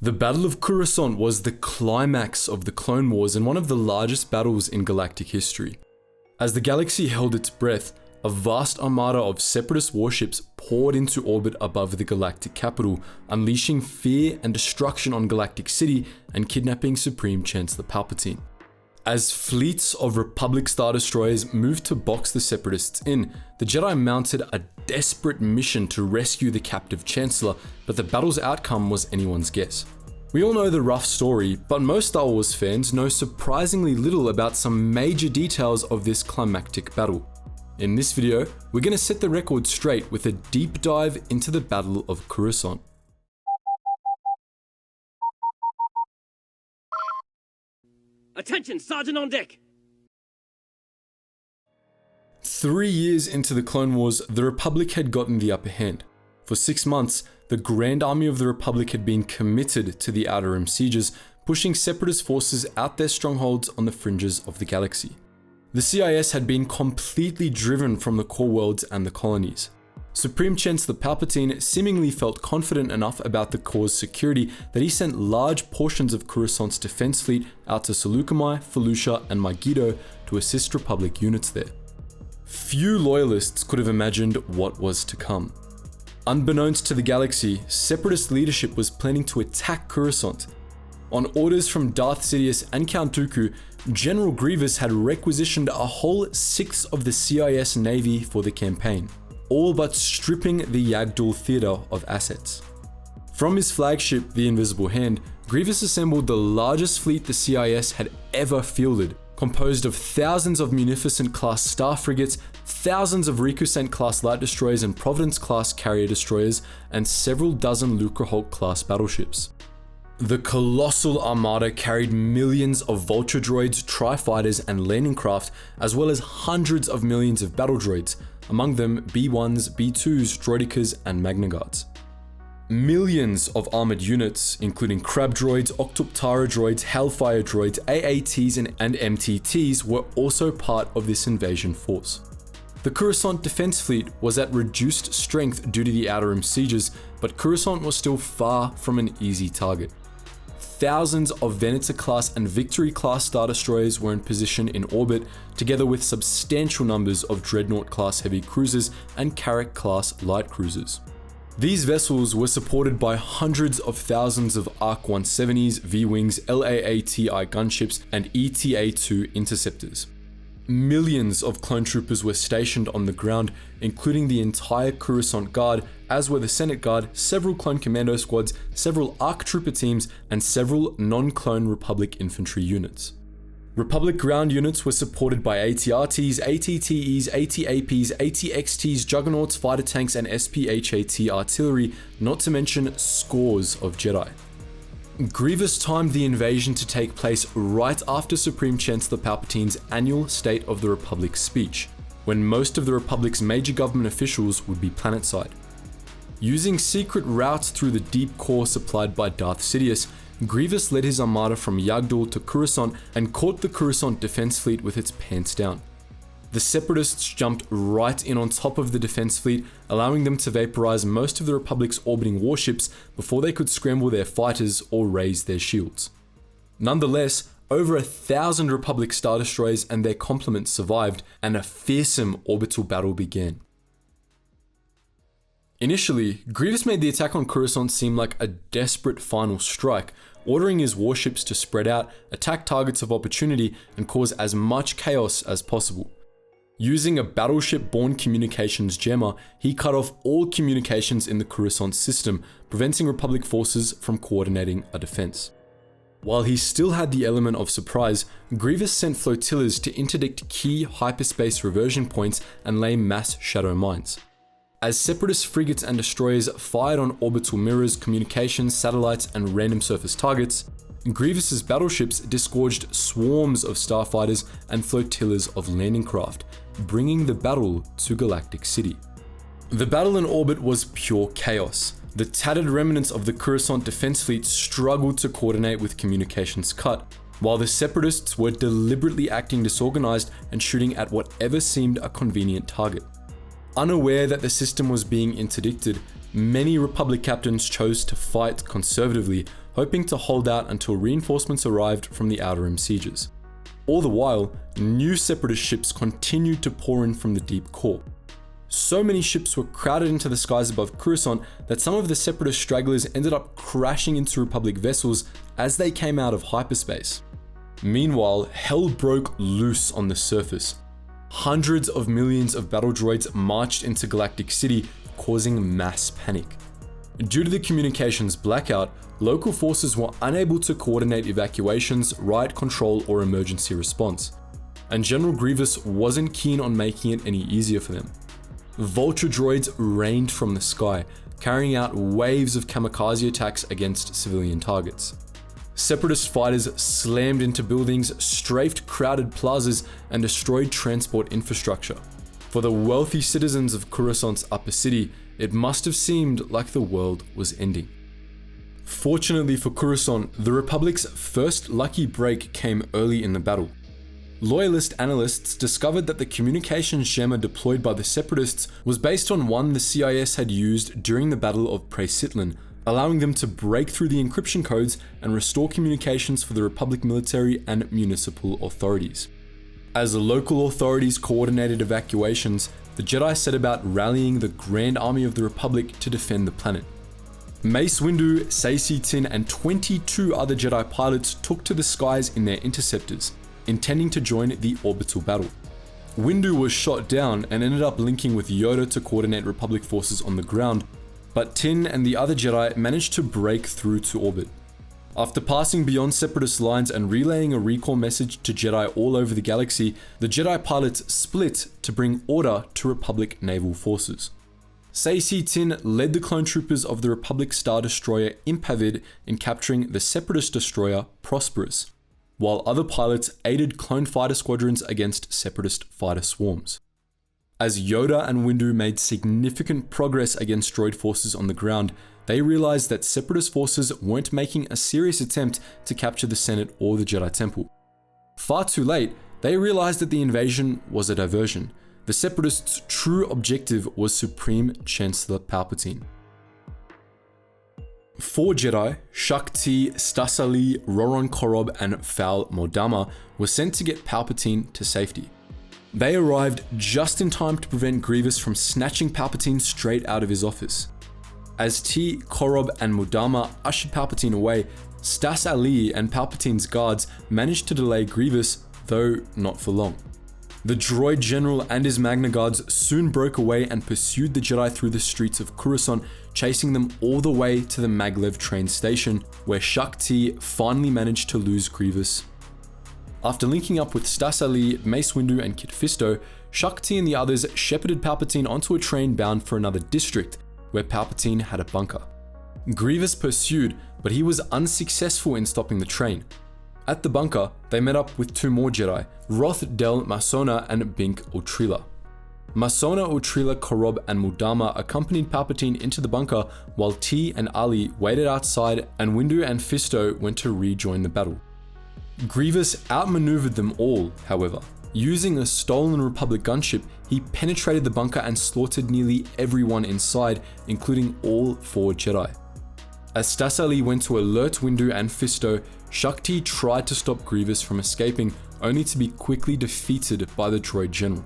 The Battle of Coruscant was the climax of the Clone Wars and one of the largest battles in galactic history. As the galaxy held its breath, a vast armada of separatist warships poured into orbit above the galactic capital, unleashing fear and destruction on Galactic City and kidnapping Supreme Chancellor Palpatine. As fleets of Republic Star Destroyers moved to box the Separatists in, the Jedi mounted a desperate mission to rescue the captive Chancellor, but the battle's outcome was anyone's guess. We all know the rough story, but most Star Wars fans know surprisingly little about some major details of this climactic battle. In this video, we're going to set the record straight with a deep dive into the Battle of Coruscant. Attention, Sergeant on deck! 3 years into the Clone Wars, the Republic had gotten the upper hand. For 6 months, the Grand Army of the Republic had been committed to the Outer Rim sieges, pushing Separatist forces out their strongholds on the fringes of the galaxy. The CIS had been completely driven from the core worlds and the colonies. Supreme Chancellor Palpatine seemingly felt confident enough about the core's security that he sent large portions of Coruscant's defense fleet out to Seleucami, Felucia, and Megiddo to assist Republic units there. Few loyalists could have imagined what was to come. Unbeknownst to the galaxy, Separatist leadership was planning to attack Coruscant. On orders from Darth Sidious and Count Dooku, General Grievous had requisitioned a whole 6 of the CIS Navy for the campaign, all but stripping the Yagdul Theater of assets. From his flagship, the Invisible Hand, Grievous assembled the largest fleet the CIS had ever fielded, composed of thousands of Munificent-class star frigates, thousands of Recusant-class light destroyers and Providence-class carrier destroyers, and several dozen Lucrehulk-class battleships. The colossal armada carried millions of Vulture droids, tri-fighters, and landing craft, as well as hundreds of millions of battle droids, among them B-1s, B-2s, droidicas, and Magna Guards. Millions of armored units, including Crab droids, Octoptara droids, Hellfire droids, AATs, and MTTs, were also part of this invasion force. The Coruscant defense fleet was at reduced strength due to the Outer Rim sieges, but Coruscant was still far from an easy target. Thousands of Venator-class and Victory-class Star Destroyers were in position in orbit, together with substantial numbers of Dreadnought-class heavy cruisers and Carrack-class light cruisers. These vessels were supported by hundreds of thousands of ARC-170s, V-Wings, LAATI gunships, and ETA-2 interceptors. Millions of clone troopers were stationed on the ground, including the entire Coruscant Guard, as were the Senate Guard, several clone commando squads, several ARC trooper teams, and several non-clone Republic infantry units. Republic ground units were supported by ATRTs, ATTEs, ATAPs, ATXTs, Juggernauts, fighter tanks, and SPHAT artillery, not to mention scores of Jedi. Grievous timed the invasion to take place right after Supreme Chancellor Palpatine's annual State of the Republic speech, when most of the Republic's major government officials would be planetside. Using secret routes through the deep core supplied by Darth Sidious, Grievous led his armada from Yagdul to Coruscant and caught the Coruscant defense fleet with its pants down. The Separatists jumped right in on top of the defense fleet, allowing them to vaporize most of the Republic's orbiting warships before they could scramble their fighters or raise their shields. Nonetheless, over 1,000 Republic Star Destroyers and their complements survived, and a fearsome orbital battle began. Initially, Grievous made the attack on Coruscant seem like a desperate final strike, ordering his warships to spread out, attack targets of opportunity, and cause as much chaos as possible. Using a battleship-borne communications jammer, he cut off all communications in the Coruscant system, preventing Republic forces from coordinating a defense. While he still had the element of surprise, Grievous sent flotillas to interdict key hyperspace reversion points and lay mass shadow mines. As Separatist frigates and destroyers fired on orbital mirrors, communications, satellites, and random surface targets, Grievous's battleships disgorged swarms of starfighters and flotillas of landing craft, bringing the battle to Galactic City. The battle in orbit was pure chaos. The tattered remnants of the Coruscant defense fleet struggled to coordinate with communications cut, while the Separatists were deliberately acting disorganized and shooting at whatever seemed a convenient target. Unaware that the system was being interdicted, many Republic captains chose to fight conservatively, hoping to hold out until reinforcements arrived from the Outer Rim sieges. All the while, new Separatist ships continued to pour in from the deep core. So many ships were crowded into the skies above Coruscant that some of the Separatist stragglers ended up crashing into Republic vessels as they came out of hyperspace. Meanwhile, hell broke loose on the surface. Hundreds of millions of battle droids marched into Galactic City, causing mass panic. Due to the communications blackout, local forces were unable to coordinate evacuations, riot control, or emergency response. And General Grievous wasn't keen on making it any easier for them. Vulture droids rained from the sky, carrying out waves of kamikaze attacks against civilian targets. Separatist fighters slammed into buildings, strafed crowded plazas, and destroyed transport infrastructure. For the wealthy citizens of Coruscant's upper city, it must have seemed like the world was ending. Fortunately for Coruscant, the Republic's first lucky break came early in the battle. Loyalist analysts discovered that the communications jammer deployed by the Separatists was based on one the CIS had used during the Battle of Pre-Sitlin, allowing them to break through the encryption codes and restore communications for the Republic military and municipal authorities. As the local authorities coordinated evacuations, the Jedi set about rallying the Grand Army of the Republic to defend the planet. Mace Windu, Saesee Tiin, and 22 other Jedi pilots took to the skies in their interceptors, intending to join the orbital battle. Windu was shot down and ended up linking with Yoda to coordinate Republic forces on the ground, but Tiin and the other Jedi managed to break through to orbit. After passing beyond Separatist lines and relaying a recall message to Jedi all over the galaxy, the Jedi pilots split to bring order to Republic naval forces. Saesee Tiin led the clone troopers of the Republic Star Destroyer Impavid in capturing the Separatist destroyer Prosperous, while other pilots aided clone fighter squadrons against Separatist fighter swarms. As Yoda and Windu made significant progress against droid forces on the ground, they realized that Separatist forces weren't making a serious attempt to capture the Senate or the Jedi Temple. Far too late, they realized that the invasion was a diversion. The Separatists' true objective was Supreme Chancellor Palpatine. 4 Jedi, Shaak Ti, Stas Ali, Roron Korob, and Fal Modama, were sent to get Palpatine to safety. They arrived just in time to prevent Grievous from snatching Palpatine straight out of his office. As Ti, Korob, and Modama ushered Palpatine away, Stas Ali and Palpatine's guards managed to delay Grievous, though not for long. The droid general and his Magna Guards soon broke away and pursued the Jedi through the streets of Coruscant, chasing them all the way to the Maglev train station, where Shaak Ti finally managed to lose Grievous. After linking up with Stas Ali, Mace Windu, and Kit Fisto, Shaak Ti and the others shepherded Palpatine onto a train bound for another district, where Palpatine had a bunker. Grievous pursued, but he was unsuccessful in stopping the train. At the bunker, they met up with 2 more Jedi, Roth Del Masona and Bink Otrila. Masona, Otrila, Korob, and Modama accompanied Palpatine into the bunker, while T and Ali waited outside and Windu and Fisto went to rejoin the battle. Grievous outmaneuvered them all, however. Using a stolen Republic gunship, he penetrated the bunker and slaughtered nearly everyone inside, including all 4 Jedi. As Stas Ali went to alert Windu and Fisto, Shaak Ti tried to stop Grievous from escaping, only to be quickly defeated by the droid general.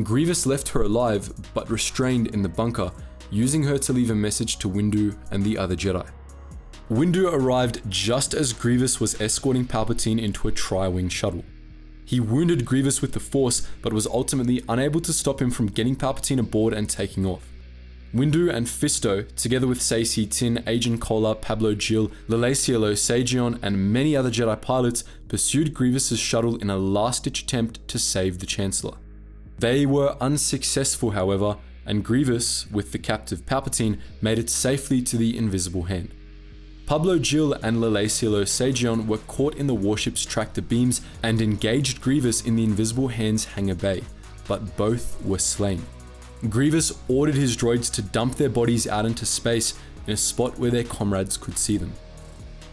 Grievous left her alive, but restrained in the bunker, using her to leave a message to Windu and the other Jedi. Windu arrived just as Grievous was escorting Palpatine into a tri-wing shuttle. He wounded Grievous with the Force, but was ultimately unable to stop him from getting Palpatine aboard and taking off. Windu and Fisto, together with Saesee Tiin, Agent Kola, Pablo Gil, Lelacielo Sagion, and many other Jedi pilots, pursued Grievous's shuttle in a last-ditch attempt to save the Chancellor. They were unsuccessful, however, and Grievous, with the captive Palpatine, made it safely to the Invisible Hand. Pablo Gil and Lelacielo Sagion were caught in the warship's tractor beams and engaged Grievous in the Invisible Hand's hangar bay, but both were slain. Grievous ordered his droids to dump their bodies out into space in a spot where their comrades could see them.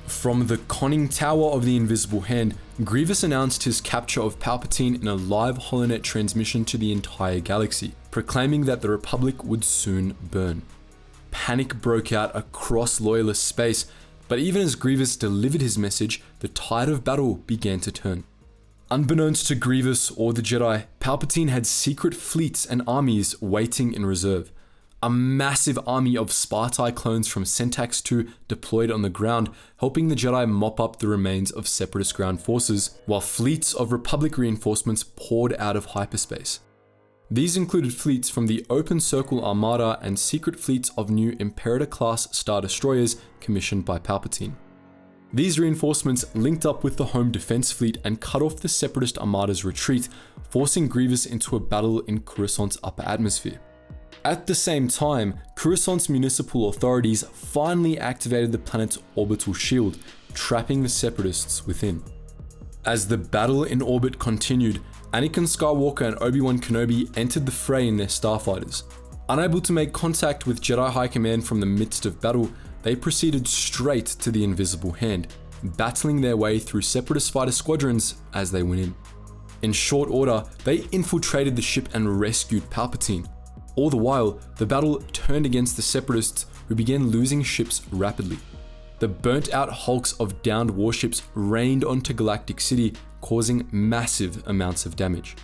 From the conning tower of the Invisible Hand, Grievous announced his capture of Palpatine in a live holonet transmission to the entire galaxy, proclaiming that the Republic would soon burn. Panic broke out across Loyalist space, But even as Grievous delivered his message, the tide of battle began to turn. Unbeknownst to Grievous or the Jedi, Palpatine had secret fleets and armies waiting in reserve. A massive army of Spartai clones from Centax II deployed on the ground, helping the Jedi mop up the remains of Separatist ground forces, while fleets of Republic reinforcements poured out of hyperspace. These included fleets from the Open Circle Armada and secret fleets of new Imperator-class Star Destroyers commissioned by Palpatine. These reinforcements linked up with the home defense fleet and cut off the Separatist Armada's retreat, forcing Grievous into a battle in Coruscant's upper atmosphere. At the same time, Coruscant's municipal authorities finally activated the planet's orbital shield, trapping the Separatists within. As the battle in orbit continued, Anakin Skywalker and Obi-Wan Kenobi entered the fray in their starfighters. Unable to make contact with Jedi High Command from the midst of battle, they proceeded straight to the Invisible Hand, battling their way through Separatist fighter squadrons as they went in. In short order, they infiltrated the ship and rescued Palpatine. All the while, the battle turned against the Separatists, who began losing ships rapidly. The burnt-out hulks of downed warships rained onto Galactic City, causing massive amounts of damage.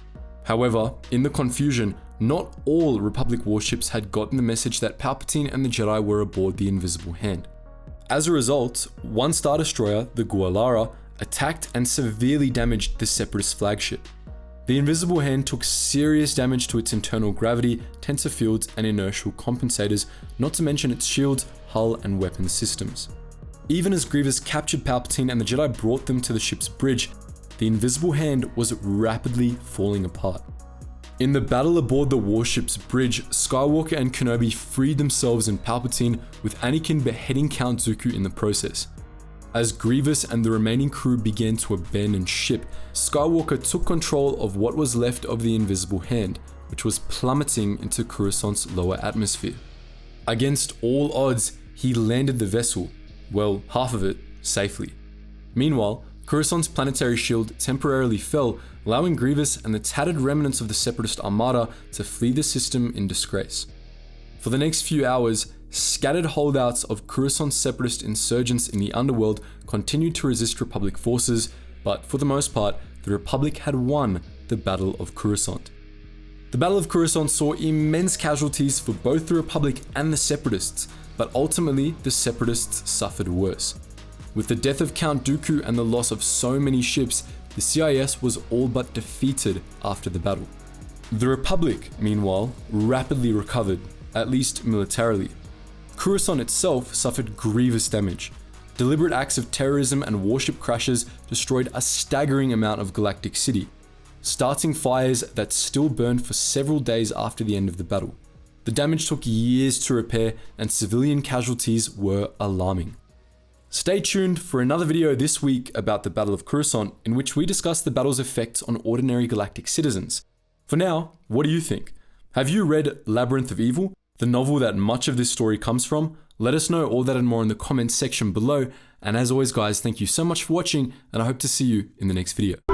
However, in the confusion, not all Republic warships had gotten the message that Palpatine and the Jedi were aboard the Invisible Hand. As a result, one Star Destroyer, the Gualara, attacked and severely damaged the Separatist flagship. The Invisible Hand took serious damage to its internal gravity, tensor fields, and inertial compensators, not to mention its shields, hull, and weapons systems. Even as Grievous captured Palpatine and the Jedi brought them to the ship's bridge, the Invisible Hand was rapidly falling apart. In the battle aboard the warship's bridge, Skywalker and Kenobi freed themselves and Palpatine, with Anakin beheading Count Dooku in the process. As Grievous and the remaining crew began to abandon ship, Skywalker took control of what was left of the Invisible Hand, which was plummeting into Coruscant's lower atmosphere. Against all odds, he landed the vessel, well, half of it, safely. Meanwhile, Coruscant's planetary shield temporarily fell, allowing Grievous and the tattered remnants of the Separatist Armada to flee the system in disgrace. For the next few hours, scattered holdouts of Coruscant Separatist insurgents in the underworld continued to resist Republic forces, but for the most part, the Republic had won the Battle of Coruscant. The Battle of Coruscant saw immense casualties for both the Republic and the Separatists, but ultimately the Separatists suffered worse. With the death of Count Dooku and the loss of so many ships, the CIS was all but defeated after the battle. The Republic, meanwhile, rapidly recovered, at least militarily. Coruscant itself suffered grievous damage. Deliberate acts of terrorism and warship crashes destroyed a staggering amount of Galactic City, starting fires that still burned for several days after the end of the battle. The damage took years to repair, and civilian casualties were alarming. Stay tuned for another video this week about the Battle of Coruscant, in which we discuss the battle's effects on ordinary galactic citizens. For now, what do you think? Have you read Labyrinth of Evil, the novel that much of this story comes from? Let us know all that and more in the comments section below. And as always guys, thank you so much for watching, and I hope to see you in the next video.